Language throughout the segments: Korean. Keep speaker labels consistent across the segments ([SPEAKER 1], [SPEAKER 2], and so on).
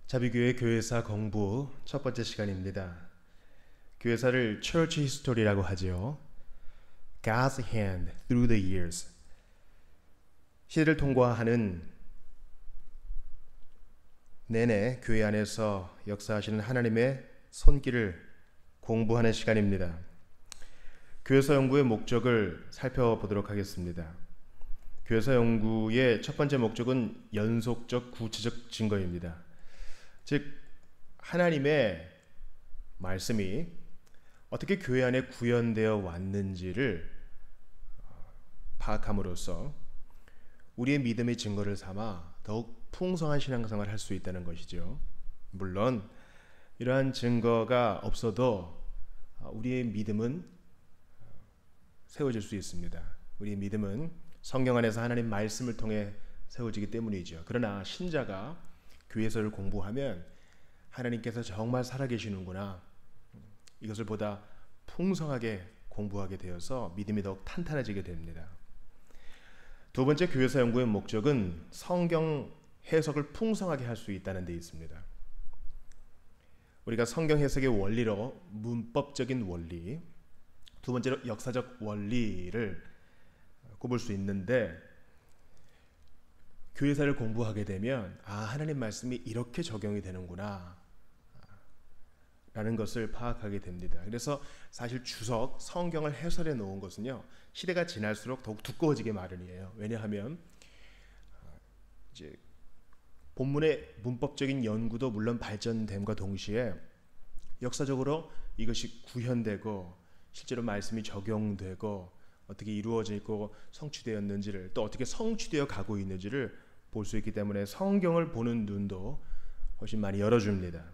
[SPEAKER 1] 자비교회 교회사 공부 첫 번째 시간입니다. 교회사를 Church History라고 하죠. God's hand through the years. 시대를 통과하는 내내 교회 안에서 역사하시는 하나님의 손길을 공부하는 시간입니다. 교회사 연구의 목적을 살펴보도록 하겠습니다. 교회사 연구의 첫 번째 목적은 연속적 구체적 증거입니다. 즉 하나님의 말씀이 어떻게 교회 안에 구현되어 왔는지를 파악함으로써 우리의 믿음의 증거를 삼아 더욱 풍성한 신앙생활을 할 수 있다는 것이죠. 물론 이러한 증거가 없어도 우리의 믿음은 세워질 수 있습니다. 우리의 믿음은 성경 안에서 하나님 말씀을 통해 세워지기 때문이죠. 그러나 신자가 교회서를 공부하면 하나님께서 정말 살아계시는구나, 이것을 보다 풍성하게 공부하게 되어서 믿음이 더욱 탄탄해지게 됩니다. 두 번째 교회서 연구의 목적은 성경 해석을 풍성하게 할 수 있다는 데 있습니다. 우리가 성경 해석의 원리로 문법적인 원리, 두 번째로 역사적 원리를 꼽을 수 있는데, 교회사를 공부하게 되면 하나님 말씀이 이렇게 적용이 되는구나 라는 것을 파악하게 됩니다. 그래서 사실 주석 성경을 해설해 놓은 것은요, 시대가 지날수록 더욱 두꺼워지게 마련이에요. 왜냐하면 이제 본문의 문법적인 연구도 물론 발전됨과 동시에 역사적으로 이것이 구현되고 실제로 말씀이 적용되고 어떻게 이루어지고 성취되었는지를, 또 어떻게 성취되어 가고 있는지를 볼 수 있기 때문에 성경을 보는 눈도 훨씬 많이 열어줍니다.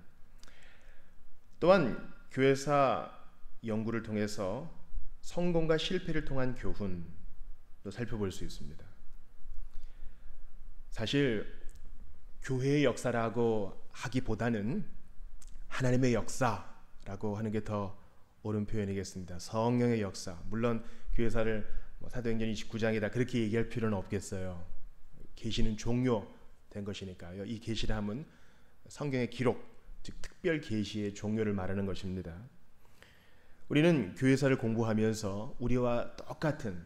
[SPEAKER 1] 또한 교회사 연구를 통해서 성공과 실패를 통한 교훈도 살펴볼 수 있습니다. 사실 교회의 역사라고 하기보다는 하나님의 역사라고 하는 게 더 옳은 표현이겠습니다. 성령의 역사. 물론 교회사를 사도행전 29장이다 그렇게 얘기할 필요는 없겠어요. 계시는 종료된 것이니까요. 이 계시함은 성경의 기록, 즉 특별 계시의 종료를 말하는 것입니다. 우리는 교회사를 공부하면서 우리와 같은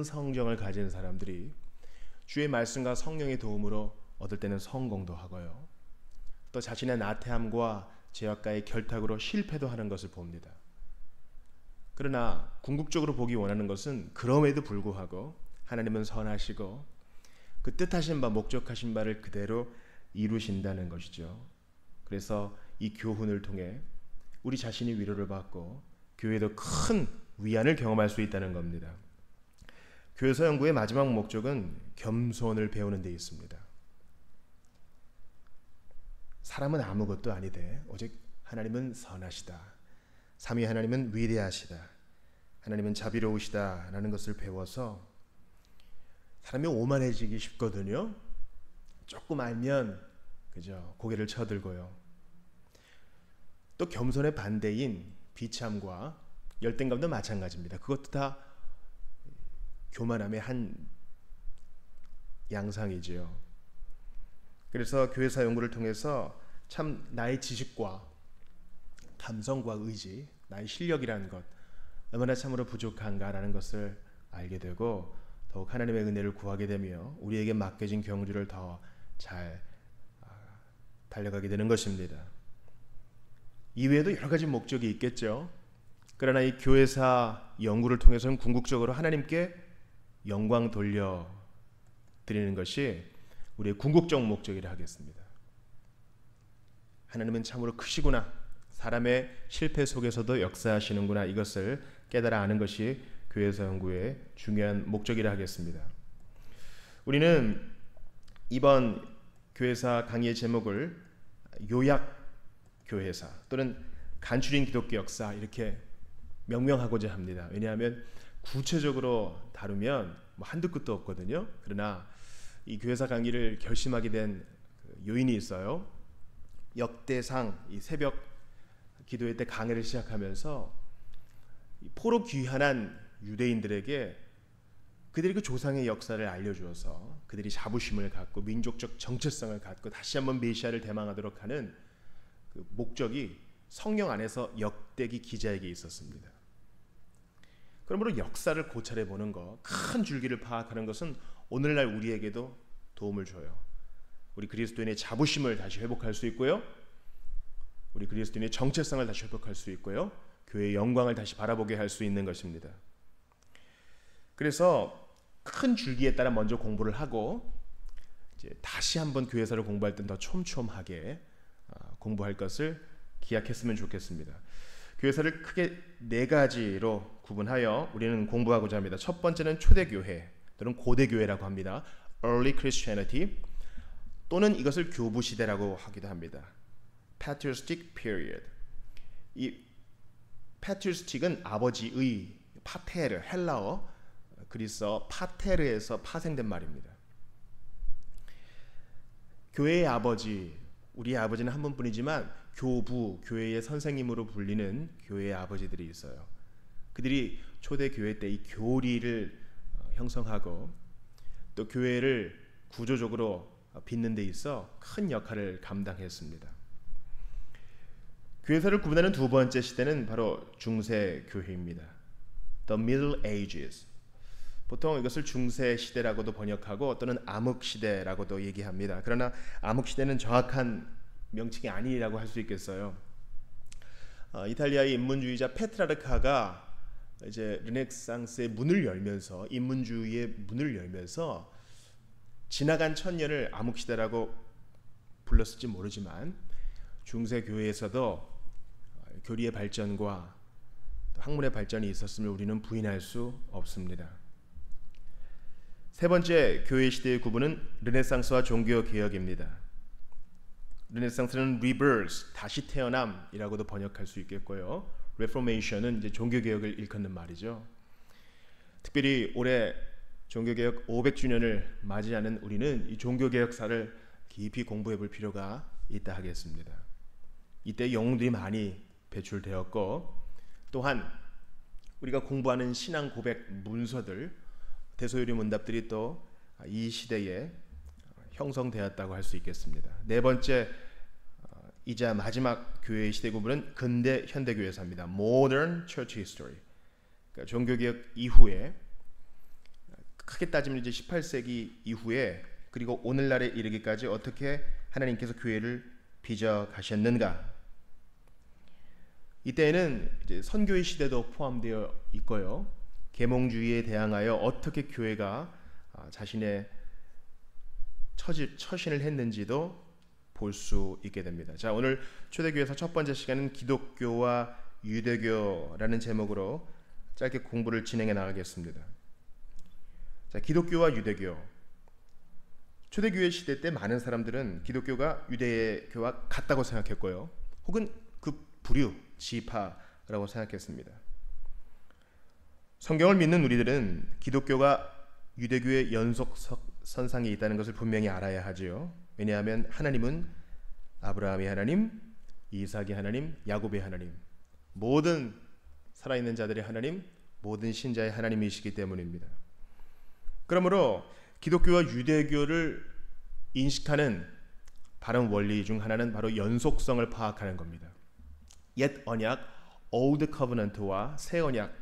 [SPEAKER 1] 성경을 가진 사람들이 주의 말씀과 성령의 도움으로 얻을 때는 성공도 하고요, 또 자신의 나태함과 죄악과의 결탁으로 실패도 하는 것을 봅니다. 그러나 궁극적으로 보기 원하는 것은 그럼에도 불구하고 하나님은 선하시고 그 뜻하신 바, 목적하신 바를 그대로 이루신다는 것이죠. 그래서 이 교훈을 통해 우리 자신이 위로를 받고 교회도 큰 위안을 경험할 수 있다는 겁니다. 교회서 연구의 마지막 목적은 겸손을 배우는 데 있습니다. 사람은 아무것도 아니되 오직 하나님은 선하시다, 삼위 하나님은 위대하시다, 하나님은 자비로우시다 라는 것을 배워서 사람이 오만해지기 쉽거든요. 조금 알면 그죠, 고개를 쳐들고요. 또 겸손의 반대인 비참과 열등감도 마찬가지입니다. 그것도 다 교만함의 한 양상이지요. 그래서 교회사 연구를 통해서 참 나의 지식과 감성과 의지, 나의 실력이라는 것 얼마나 참으로 부족한가라는 것을 알게 되고 더욱 하나님의 은혜를 구하게 되며 우리에게 맡겨진 경주를 더 잘 달려가게 되는 것입니다. 이외에도 여러 가지 목적이 있겠죠. 그러나 이 교회사 연구를 통해서는 궁극적으로 하나님께 영광 돌려드리는 것이 우리의 궁극적 목적이라 하겠습니다. 하나님은 참으로 크시구나, 사람의 실패 속에서도 역사하시는구나, 이것을 깨달아 아는 것이 교회사 연구의 중요한 목적이라 하겠습니다. 우리는 이번 교회사 강의의 제목을 요약 교회사 또는 간추린 기독교 역사 이렇게 명명하고자 합니다. 왜냐하면 구체적으로 다루면 한두 끝도 없거든요. 그러나 이 교회사 강의를 결심하게 된 요인이 있어요. 역대상 이 새벽 기도회 때 강의를 시작하면서 포로 귀환한 유대인들에게 그들이 그 조상의 역사를 알려주어서 그들이 자부심을 갖고 민족적 정체성을 갖고 다시 한번 메시아를 대망하도록 하는 그 목적이 성령 안에서 역대기 기자에게 있었습니다. 그러므로 역사를 고찰해 보는 것, 큰 줄기를 파악하는 것은 오늘날 우리에게도 도움을 줘요. 우리 그리스도인의 자부심을 다시 회복할 수 있고요. 우리 그리스도인의 정체성을 다시 회복할 수 있고요. 교회의 영광을 다시 바라보게 할 수 있는 것입니다. 그래서 큰 줄기에 따라 먼저 공부를 하고 이제 다시 한번 교회사를 공부할 땐 더 촘촘하게 공부할 것을 기약했으면 좋겠습니다. 교회사를 크게 네 가지로 구분하여 우리는 공부하고자 합니다. 첫 번째는 초대교회 또는 고대교회라고 합니다. Early Christianity 또는 이것을 교부시대라고 하기도 합니다. Patristic period. 이 patristic은 아버지의, 파테르, 헬라어 그리스어 파테르에서 파생된 말입니다. 교회의 아버지, 우리의 아버지는 한 분뿐이지만 교부, 교회의 선생님으로 불리는 교회의 아버지들이 있어요. 그들이 초대교회 때 이 교리를 형성하고 또 교회를 구조적으로 빚는 데 있어 큰 역할을 감당했습니다. 교회사를 구분하는 두 번째 시대는 바로 중세 교회입니다. The Middle Ages. 보통 이것을 중세 시대라고도 번역하고 또는 암흑 시대라고도 얘기합니다. 그러나 암흑 시대는 정확한 명칭이 아니라고 할 수 있겠어요. 이탈리아의 인문주의자 페트라르카가 이제 르네상스의 문을 열면서 인문주의의 문을 열면서 지나간 천년을 암흑 시대라고 불렀을지 모르지만 중세 교회에서도 교리의 발전과 학문의 발전이 있었음을 우리는 부인할 수 없습니다. 세 번째 교회 시대의 구분은 르네상스와 종교 개혁입니다. 르네상스는 rebirth, 다시 태어남이라고도 번역할 수 있겠고요. Reformation은 이제 종교 개혁을 일컫는 말이죠. 특별히 올해 종교 개혁 500주년을 맞이하는 우리는 이 종교 개혁사를 깊이 공부해 볼 필요가 있다 하겠습니다. 이때 영웅들이 많이 배출되었고 또한 우리가 공부하는 신앙 고백 문서들, 대소요리 문답들이 또 이 시대에 형성되었다고 할 수 있겠습니다. 네 번째 이자 마지막 교회의 시대 구분은 근대 현대 교회사입니다. Modern Church History. 그러니까 종교개혁 이후에 크게 따지면 이제 18세기 이후에 그리고 오늘날에 이르기까지 어떻게 하나님께서 교회를 빚어 가셨는가. 이때에는 이제 선교의 시대도 포함되어 있고요. 계몽주의에 대항하여 어떻게 교회가 자신의 처신을 했는지도 볼 수 있게 됩니다. 자, 오늘 초대교회에서 첫 번째 시간은 기독교와 유대교라는 제목으로 짧게 공부를 진행해 나가겠습니다. 자, 기독교와 유대교. 초대교회 시대 때 많은 사람들은 기독교가 유대교와 같다고 생각했고요. 혹은 그 부류, 지파라고 생각했습니다. 성경을 믿는 우리들은 기독교가 유대교의 연속선상에 있다는 것을 분명히 알아야 하지요. 왜냐하면 하나님은 아브라함의 하나님, 이삭의 하나님, 야곱의 하나님, 모든 살아있는 자들의 하나님, 모든 신자의 하나님이시기 때문입니다. 그러므로 기독교와 유대교를 인식하는 바른 원리 중 하나는 바로 연속성을 파악하는 겁니다. 옛 언약 Old Covenant와 새 언약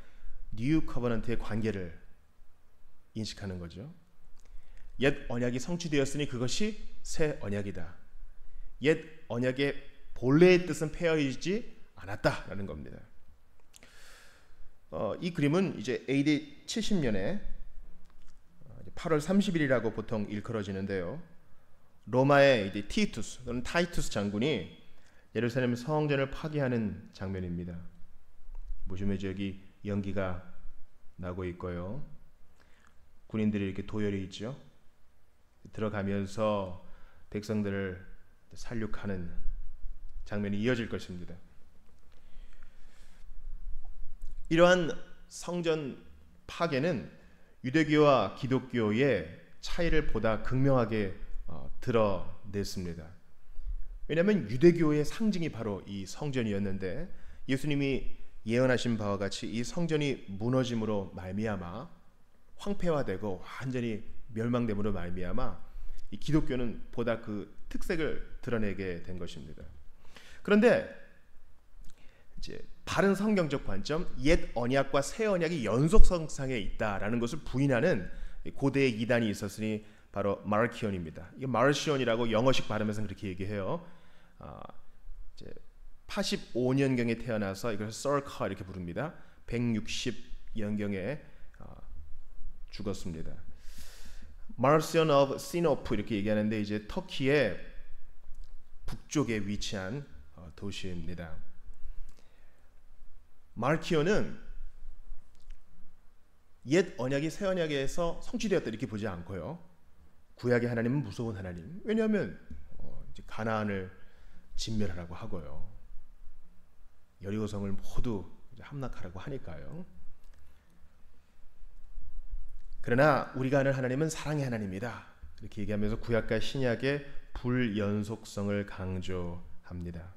[SPEAKER 1] New Covenant의 관계를 인식하는 거죠. 옛 언약이 성취되었으니 그것이 새 언약이다. 옛 언약의 본래의 뜻은 폐허이지 않았다라는 겁니다. 이 그림은 이제 AD 70년에 8월 30일이라고 보통 일컬어지는데요. 로마의 이제 티투스 또는 타이투스 장군이 예루살렘 성전을 파괴하는 장면입니다. 보시면 여기 연기가 나고 있고요. 군인들이 이렇게 도열해 있죠. 들어가면서 백성들을 살육하는 장면이 이어질 것입니다. 이러한 성전 파괴는 유대교와 기독교의 차이를 보다 극명하게 드러냈습니다. 왜냐하면 유대교의 상징이 바로 이 성전이었는데 예수님이 예언하신 바와 같이 이 성전이 무너짐으로 말미암아 황폐화되고 완전히 멸망됨으로 말미암아 이 기독교는 보다 그 특색을 드러내게 된 것입니다. 그런데 이제 바른 성경적 관점, 옛 언약과 새 언약이 연속성상에 있다라는 것을 부인하는 고대의 이단이 있었으니 바로 마르키온입니다. 이게 마르시온이라고 영어식 발음에서 그렇게 얘기해요. 이제 85년경에 태어나서 이걸 썰카 이렇게 부릅니다. 160년경에 죽었습니다. 마르시온 오브 시노프 이렇게 얘기하는데 이제 터키의 북쪽에 위치한 도시입니다. 마르키온은 옛 언약이 새 언약에서 성취되었다 이렇게 보지 않고요. 구약의 하나님은 무서운 하나님. 왜냐하면 이제 가나안을 진멸하라고 하고요. 여리고성을 모두 함락하라고 하니까요. 그러나 우리가 아는 하나님은 사랑의 하나님이다. 이렇게 얘기하면서 구약과 신약의 불연속성을 강조합니다.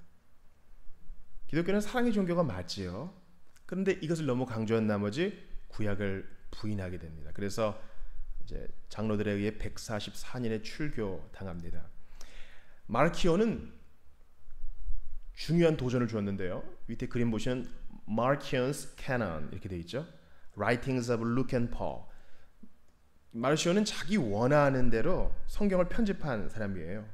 [SPEAKER 1] 기독교는 사랑의 종교가 맞지요. 그런데 이것을 너무 강조한 나머지 구약을 부인하게 됩니다. 그래서 이제 장로들에 의해 144년에 출교당합니다. 마르키온은 중요한 도전을 주었는데요. 밑에 그림 보시면 Marcion's Canon 이렇게 돼 있죠. Writings of Luke and Paul. 마르시온은 자기 원하는 대로 성경을 편집한 사람이에요.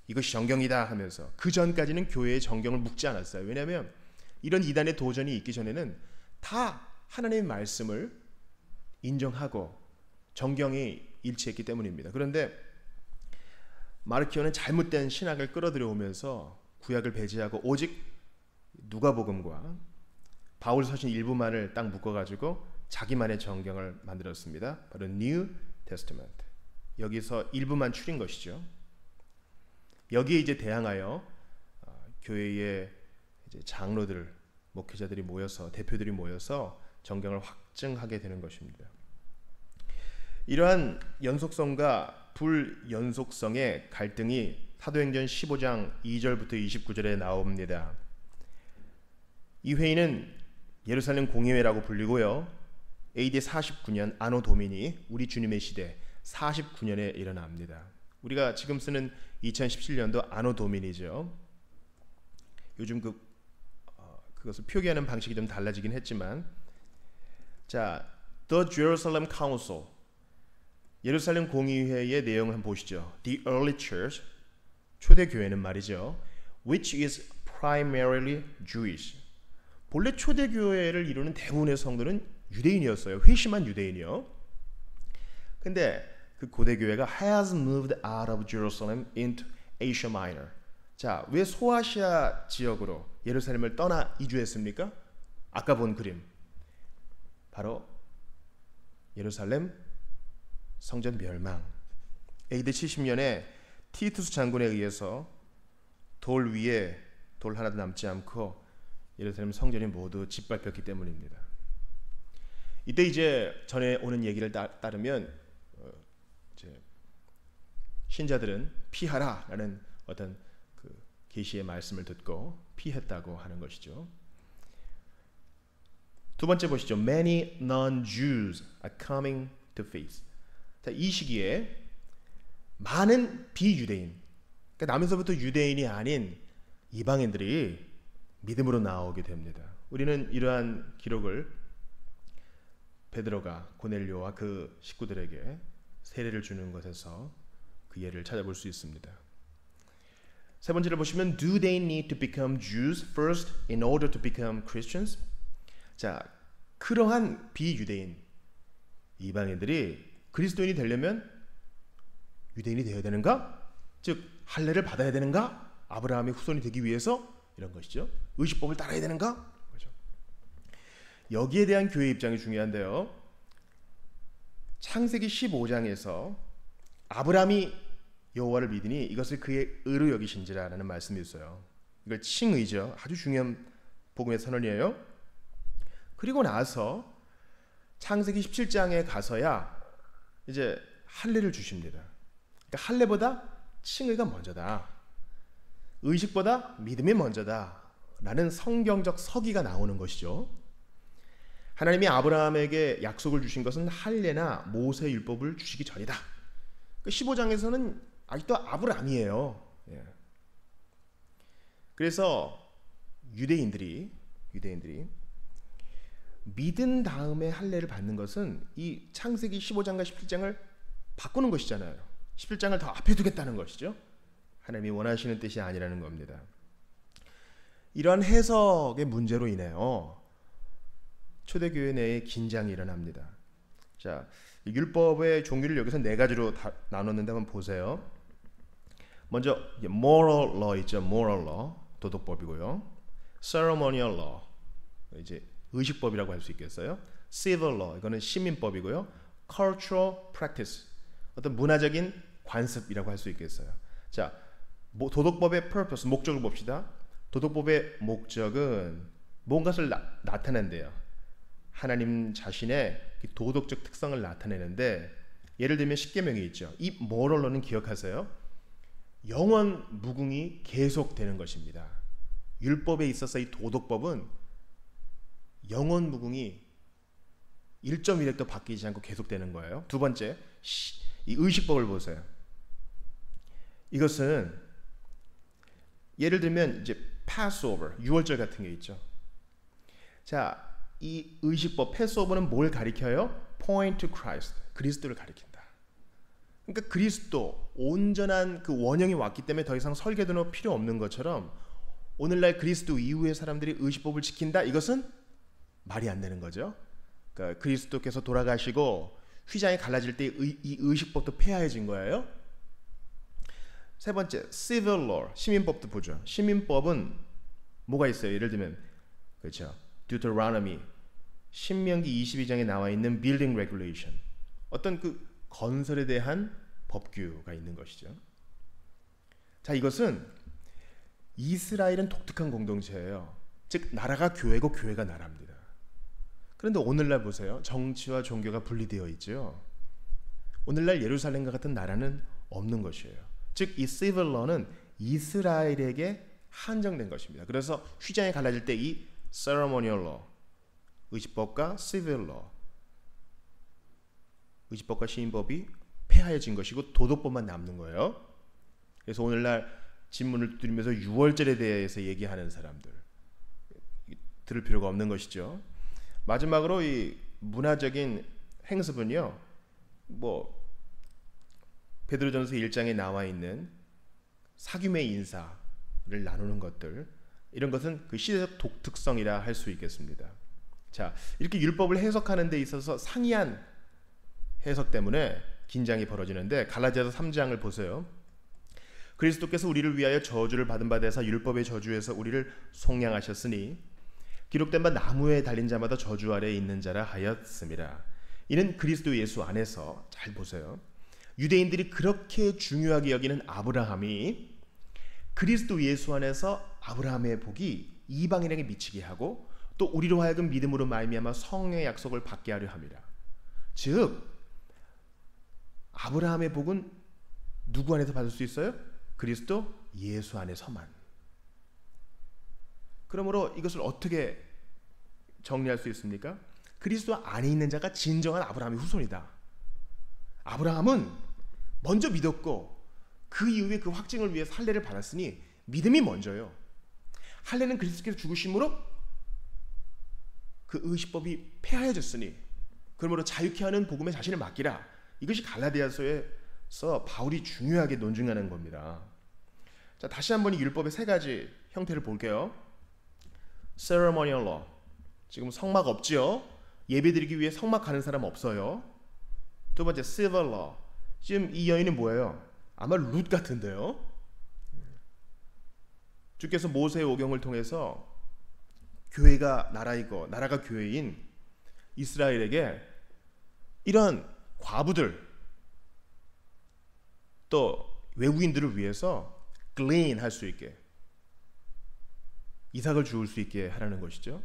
[SPEAKER 1] 이것이 정경이다 하면서 그 전까지는 교회의 정경을 묵지 않았어요. 왜냐하면 이런 이단의 도전이 있기 전에는 다 하나님의 말씀을 인정하고 정경이 일치했기 때문입니다. 그런데 마르키온은 잘못된 신학을 끌어들여오면서 구약을 배제하고 오직 누가복음과 바울 서신 일부만을 딱 묶어가지고 자기만의 정경을 만들었습니다. 바로 New Testament. 여기서 일부만 추린 것이죠. 여기에 이제 대항하여 교회의 이제 장로들, 목회자들이 모여서 대표들이 모여서 정경을 확증하게 되는 것입니다. 이러한 연속성과 불연속성의 갈등이 사도행전 15장 2절부터 29절에 나옵니다. 이 회의는 예루살렘 공의회라고 불리고요. AD 49년 아노 도미니 우리 주님의 시대 49년에 일어납니다. 우리가 지금 쓰는 2017년도 아노 도미니죠. 요즘 그것을 표기하는 방식이 좀 달라지긴 했지만, 자, The Jerusalem Council, 예루살렘 공의회의 내용을 한번 보시죠. The early church, 초대 교회는 말이죠. Which is primarily Jewish. 본래 초대 교회를 이루는 대부분의 성도는 유대인이었어요. 회심한 유대인이요. 근데 그 고대 교회가 has moved out of Jerusalem into Asia Minor. 자, 왜 소아시아 지역으로 예루살렘을 떠나 이주했습니까? 아까 본 그림. 바로 예루살렘 성전 멸망. AD 70년에 티투스 장군에 의해서 돌 위에 돌 하나도 남지 않고 예루살렘 성전이 모두 짓밟혔기 때문입니다. 이때 이제 전에 오는 얘기를 따르면 이제 신자들은 피하라라는 어떤 그 계시의 말씀을 듣고 피했다고 하는 것이죠. 두 번째 보시죠. Many non-Jews are coming to faith. 자, 이 시기에 많은 비유대인, 그러니까 남에서부터 유대인이 아닌 이방인들이 믿음으로 나오게 됩니다. 우리는 이러한 기록을 베드로가 고넬료와 그 식구들에게 세례를 주는 것에서 그 예를 찾아볼 수 있습니다. 세 번째를 보시면 Do they need to become Jews first in order to become Christians? 자, 그러한 비유대인 이방인들이 그리스도인이 되려면 유대인이 되어야 되는가? 즉 할례를 받아야 되는가? 아브라함의 후손이 되기 위해서 이런 것이죠. 의식법을 따라야 되는가? 그렇죠. 여기에 대한 교회 입장이 중요한데요. 창세기 15장에서 아브라함이 여호와를 믿으니 이것을 그의 의로 여기신지라라는 말씀이 있어요. 이걸 칭의죠. 아주 중요한 복음의 선언이에요. 그리고 나서 창세기 17장에 가서야 이제 할례를 주십니다. 그러니까 할례보다 칭의가 먼저다. 의식보다 믿음이 먼저다. 라는 성경적 서기가 나오는 것이죠. 하나님이 아브라함에게 약속을 주신 것은 할례나 모세 율법을 주시기 전이다. 15장에서는 아직도 아브라함이에요. 예. 그래서 유대인들이 믿은 다음에 할례를 받는 것은 이 창세기 15장과 17장을 바꾸는 것이잖아요. 17장을 더 앞에 두겠다는 것이죠. 하나님이 원하시는 뜻이 아니라는 겁니다. 이러한 해석의 문제로 인해요, 초대교회 내에 긴장이 일어납니다. 자, 율법의 종류를 여기서 네 가지로 나눴는데 한번 보세요. 먼저 moral law 있죠. moral law, 도덕법이고요. ceremonial law, 이제 의식법이라고 할 수 있겠어요. civil law, 이거는 시민법이고요. cultural practice, 어떤 문화적인 관습이라고 할 수 있겠어요. 자, 도덕법의 purpose, 목적을 봅시다. 도덕법의 목적은 뭔가를 나타낸대요. 하나님 자신의 도덕적 특성을 나타내는데, 예를 들면 십계명이 있죠. 이 moral law는 기억하세요. 영원 무궁이 계속되는 것입니다. 율법에 있어서 이 도덕법은 영원 무궁이 1.1획도 바뀌지 않고 계속되는 거예요. 두 번째, 이 의식법을 보세요. 이것은 예를 들면 이제 Passover, 유월절 같은 게 있죠. 자, 이 의식법 패스오버는 뭘 가리켜요? Point to Christ, 그리스도를 가리킨다. 그러니까 그리스도, 온전한 그 원형이 왔기 때문에 더 이상 설계도는 필요 없는 것처럼 오늘날 그리스도 이후의 사람들이 의식법을 지킨다? 이것은 말이 안 되는 거죠. 그러니까 그리스도께서 돌아가시고 휘장이 갈라질 때 이 의식법도 폐하해진 거예요. 세 번째, civil law, 시민법도 보죠. 시민법은 뭐가 있어요? 예를 들면 그렇죠, Deuteronomy, 신명기 22장에 나와 있는 building regulation, 어떤 그 건설에 대한 법규가 있는 것이죠. 자, 이것은 이스라엘은 독특한 공동체예요. 즉 나라가 교회고 교회가 나라입니다. 그런데 오늘날 보세요. 정치와 종교가 분리되어 있죠. 오늘날 예루살렘과 같은 나라는 없는 것이에요. 즉 이 civil law는 이스라엘에게 한정된 것입니다. 그래서 휘장이 갈라질 때 이 ceremonial law, 의식법과 civil law, 의식법과 시민법이 폐하해진 것이고 도덕법만 남는 거예요. 그래서 오늘날 진문을 두드리면서 유월절에 대해서 얘기하는 사람들 들을 필요가 없는 것이죠. 마지막으로 이 문화적인 행습은요, 뭐 베드로전서 1장에 나와 있는 사귐의 인사를 나누는 것들, 이런 것은 그 시대적 독특성이라 할 수 있겠습니다. 자, 이렇게 율법을 해석하는 데 있어서 상이한 해석 때문에 긴장이 벌어지는데, 갈라디아서 3장을 보세요. 그리스도께서 우리를 위하여 저주를 받은 바 되사 율법의 저주에서 우리를 속량하셨으니 기록된 바 나무에 달린 자마다 저주 아래에 있는 자라 하였음이라. 이는 그리스도 예수 안에서, 잘 보세요, 유대인들이 그렇게 중요하게 여기는 아브라함이 그리스도 예수 안에서 아브라함의 복이 이방인에게 미치게 하고 또 우리로 하여금 믿음으로 말미암아 성령의 약속을 받게 하려 함이라. 즉 아브라함의 복은 누구 안에서 받을 수 있어요? 그리스도 예수 안에서만. 그러므로 이것을 어떻게 정리할 수 있습니까? 그리스도 안에 있는 자가 진정한 아브라함의 후손이다. 아브라함은 먼저 믿었고 그 이후에 그 확증을 위해 할례를 받았으니 믿음이 먼저요. 할례는 그리스도께서 죽으심으로 그 의식법이 폐하여졌으니 그러므로 자유케 하는 복음에 자신을 맡기라. 이것이 갈라디아서에서 바울이 중요하게 논증하는 겁니다. 자, 다시 한번 이 율법의 세 가지 형태를 볼게요. ceremonial law, 지금 성막 없지요? 예배드리기 위해 성막 가는 사람 없어요. 두 번째, civil law, 지금 이 여인은 뭐예요? 아마 룻 같은데요. 주께서 모세의 오경을 통해서 교회가 나라이고 나라가 교회인 이스라엘에게 이런 과부들 또 외국인들을 위해서 glean 할 수 있게, 이삭을 주울 수 있게 하라는 것이죠.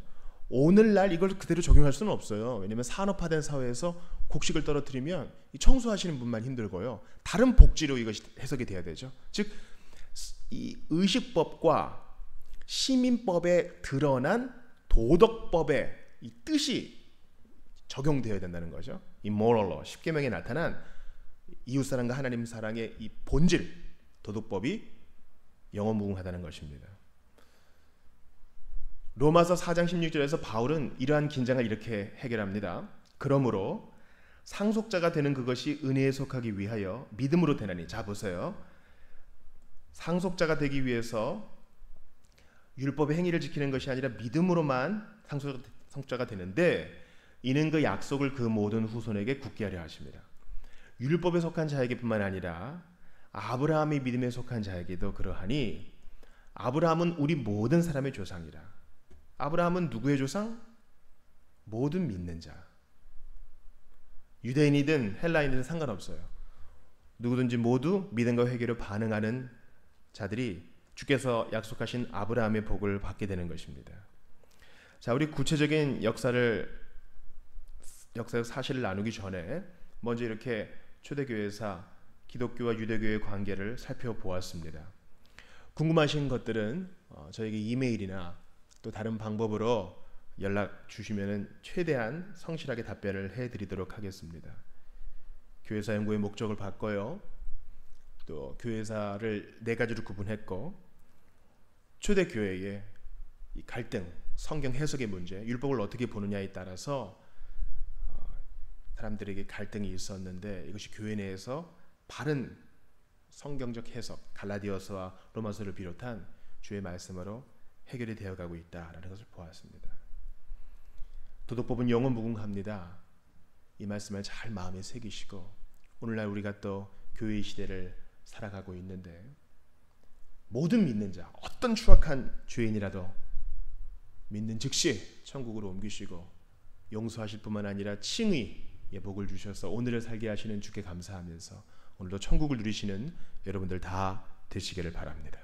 [SPEAKER 1] 오늘날 이걸 그대로 적용할 수는 없어요. 왜냐하면 산업화된 사회에서 곡식을 떨어뜨리면 청소하시는 분만 힘들고요. 다른 복지로 이것이 해석이 돼야 되죠. 즉 이 의식법과 시민법에 드러난 도덕법의 이 뜻이 적용되어야 된다는 거죠. 이 moral law, 십계명에 나타난 이웃사랑과 하나님 사랑의 이 본질, 도덕법이 영원무궁하다는 것입니다. 로마서 4장 16절에서 바울은 이러한 긴장을 이렇게 해결합니다. 그러므로 상속자가 되는 그것이 은혜에 속하기 위하여 믿음으로 되나니. 자 보세요. 상속자가 되기 위해서 율법의 행위를 지키는 것이 아니라 믿음으로만 상속자가 되는데, 이는 그 약속을 그 모든 후손에게 굳게 하려 하십니다. 율법에 속한 자에게뿐만 아니라 아브라함이 믿음에 속한 자에게도 그러하니, 아브라함은 우리 모든 사람의 조상이라. 아브라함은 누구의 조상? 모든 믿는 자. 유대인이든 헬라인이든 상관없어요. 누구든지 모두 믿음과 회개로 반응하는 자들이 주께서 약속하신 아브라함의 복을 받게 되는 것입니다. 자, 우리 구체적인 역사적 사실을 나누기 전에 먼저 이렇게 초대교회사 기독교와 유대교의 관계를 살펴보았습니다. 궁금하신 것들은 저에게 이메일이나 또 다른 방법으로 연락 주시면 최대한 성실하게 답변을 해드리도록 하겠습니다. 교회사 연구의 목적을 바꿔요. 또 교회사를 네 가지로 구분했고, 초대교회의 이 갈등, 성경 해석의 문제, 율법을 어떻게 보느냐에 따라서 사람들에게 갈등이 있었는데, 이것이 교회 내에서 바른 성경적 해석, 갈라디아서와 로마서를 비롯한 주의 말씀으로 해결이 되어가고 있다라는 것을 보았습니다. 도덕법은 영원무궁합니다. 이 말씀을 잘 마음에 새기시고, 오늘날 우리가 또 교회의 시대를 살아가고 있는데, 모든 믿는 자, 어떤 추악한 죄인이라도 믿는 즉시 천국으로 옮기시고 용서하실 뿐만 아니라 칭의의 복을 주셔서 오늘을 살게 하시는 주께 감사하면서 오늘도 천국을 누리시는 여러분들 다 되시기를 바랍니다.